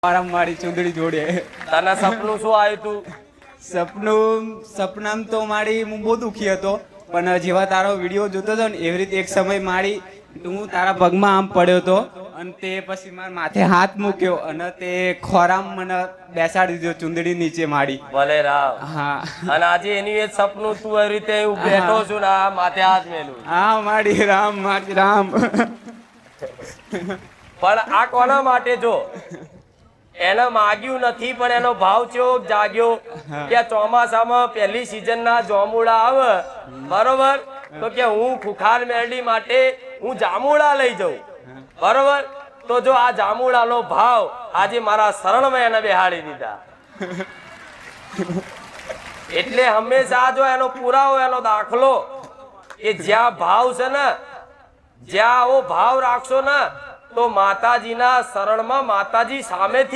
આરામ મારી ચૂંદડી જોડે. તને સપનું શું આવ્યું તું? સપનામ તો મારી હું બહુ દુખી હતો, પણ જેવા તારો વિડીયો જોતો હતો ને એવી રીતે એક સમય મારી હું તારા પગમાં આમ પડ્યો હતો અને તે પછી મારા માથે હાથ મૂક્યો અને તે ખોરામ મને બેસાડી દીધો ચૂંદડી નીચે મારી. ભલે રામ. હા. અને આજે એની એ જ સપનું તું એવી રીતે હું બેઠો છું ને આ માથે હાથ મેલું. હા મારી રામ. પણ આ કોના માટે? જો એને માગ્યું નથી પણ એનો ભાવ કેવો જાગ્યો કે ચોમાસામાં પહેલી સીઝન ના જાંબુડા આવે બરોબર, તો કે હું ખુખાર મેરડી માટે હું જાંબુડા લઈ જાઉં બરોબર. તો જો આ જાંબુડાનો ભાવ આજે મારા શરણમાં એને બેહાડી દીધા. એટલે હંમેશા જો એનો પુરાવો એનો દાખલો કે જ્યાં ભાવ છે ને, જ્યાં આવો ભાવ રાખશો ને તો માતાજીના શરણમાં માતાજી સામેથી